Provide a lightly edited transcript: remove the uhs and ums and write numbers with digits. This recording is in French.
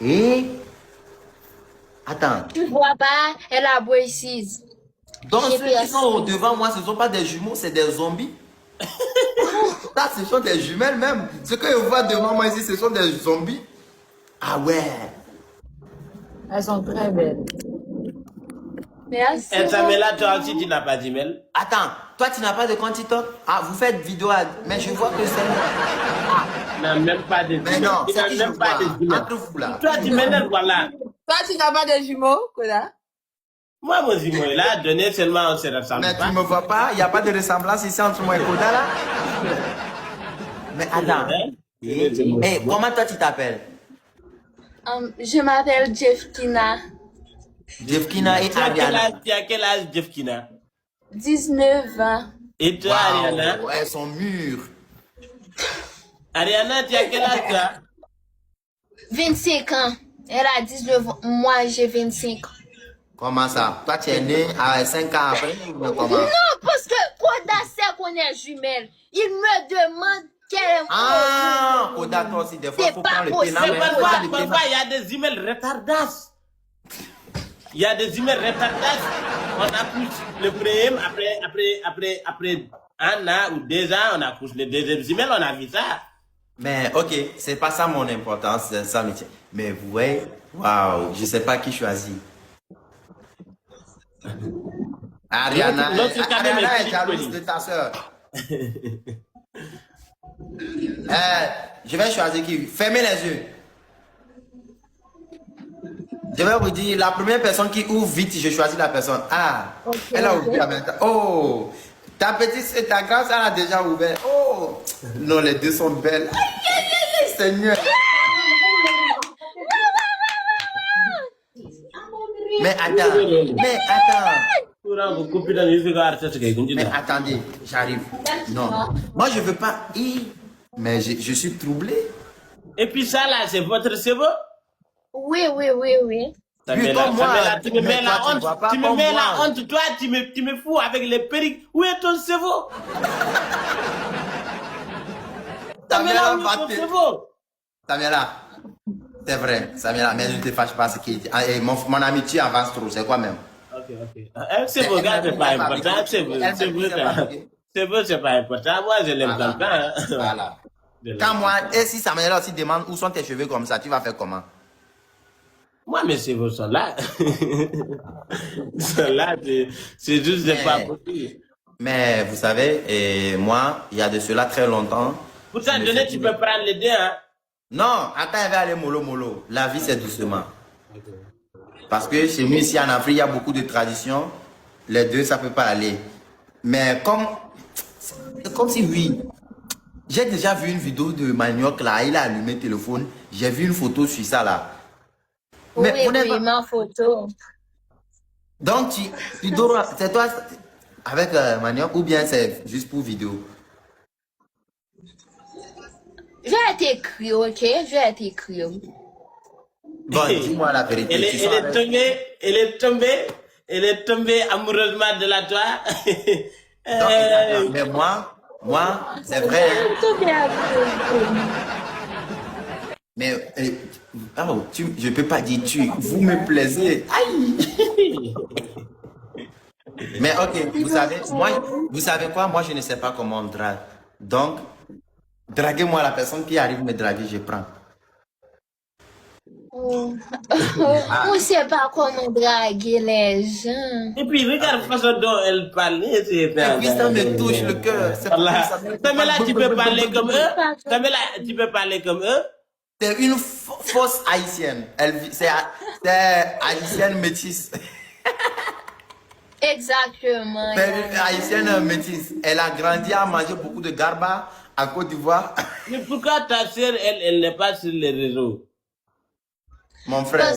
Et... Attends. Tu vois pas, elle a ici. Donc ceux qui sont devant moi, ce ne sont pas des jumeaux, c'est des zombies. Ça, ce sont des jumelles même. Ce que je vois devant moi ici, ce sont des zombies. Ah ouais. Elles sont très belles. Merci. Et Samela, toi aussi, tu n'as pas d'email? Attends, toi tu n'as pas de compte TikTok? Ah, vous faites vidéo, mais je vois que c'est... Il n'a même pas de Mais non, il n'a c'est qui je même pas de vois? email. Entre vous là. Toi, tu m'énerves, voilà. Toi, tu n'as pas de jumeaux, Koda? Moi, mon jumeau, il a donné seulement, on se ressemble Mais pas. tu me vois pas? Il n'y a pas de ressemblance ici entre moi et Koda là? Mais attends. Hey, comment toi tu t'appelles? Je m'appelle Jeffkina. Jeffkina et Ariana. Tu as quel âge, Jeffkina? 19 ans. Et toi, Wow, Ariana? elles sont mûres. Ariana, tu as quel âge, toi? 25 ans. Elle a 19 ans. Moi, j'ai 25 ans. Comment ça? Toi tu es né à 5 ans après? Ou comment? Non, parce que Koda sait qu'on est jumelles. Il me demande quelle est Ah, Koda, toi aussi, des fois, il faut pas prendre le possible. pénal. Mais parfois, il y a des emails retardasses. Il y a des emails retardasses. On accouche le premier, après 1 an ou 2 ans, on accouche le deuxième email, on a vu ça. Mais ok, c'est pas ça mon importance, c'est ça métier. Mais vous voyez, waouh, je sais pas qui choisit. Ariana, L'autre quand même Ariana est est plus jalouse connue. de ta soeur. Je vais choisir qui? Fermez les yeux. Je vais vous dire, la première personne qui ouvre vite, je choisis la personne. Ah, elle a ouvert en même temps. Oh, ta petite et ta grande, elle a déjà ouvert. Oh, non, les deux sont belles. Aïe, aïe, aïe, aïe, Seigneur. Mais attends. Mais attendez, j'arrive. Non, moi je veux pas. Mais je suis troublé. Et puis ça là, c'est votre cerveau? Oui. Ça me Comme moi, tu me mets mais la toi, tu honte, vois pas tu me comme mets moi. la honte, toi, tu me fous avec les perruques. Où est ton cerveau? Samela, où est ton cerveau? Samela, c'est vrai, Samela, mais ne te fâche pas ce qu'il dit. Ah, et mon amitié avance trop, c'est quoi même? Ok. C'est beau, gars, c'est pas important. C'est beau, c'est pas important. Moi, je l'aime comme ça. Hein. Voilà. Quand moi, et si Samela aussi demande où sont tes cheveux comme ça, tu vas faire comment? Moi, mes cheveux sont là. Ils sont là, c'est juste c'est pas possible. Mais vous savez, et moi, il y a de cela très longtemps. Pour ça, donner, tu peux prendre les deux, hein? Non, attends, elle va aller mollo. La vie, c'est doucement. Parce que chez nous, ici en Afrique, il y a beaucoup de traditions. Les deux, ça peut pas aller. Mais c'est comme si, oui. J'ai déjà vu une vidéo de Manioc, là. Il a allumé le téléphone. J'ai vu une photo sur ça, là. Oui, ma photo. Donc, tu dors, c'est toi avec Manioc ou bien c'est juste pour vidéo? Je vais t'écrire, ok? Je vais t'écrire. Bon, dis-moi la vérité. Elle est tombée amoureusement de la toi. Donc, mais moi, c'est vrai. Hein. Mais je peux pas dire vous me plaisez. Aïe. Mais ok, vous savez quoi? Moi, je ne sais pas comment on drague. Donc, draguez-moi la personne qui arrive me draguer, je prends. On ne sait pas comment draguer les gens. Et puis, regarde la façon dont elle parle. Et puis, ça me touche le cœur. Samela, tu peux parler comme eux? Samela, tu peux parler comme eux? C'est une fausse haïtienne. C'est haïtienne métisse. Exactement. C'est une haïtienne métisse. Elle a grandi à manger beaucoup de garba à Côte d'Ivoire. Mais pourquoi ta soeur, elle n'est pas sur les réseaux? Mon frère.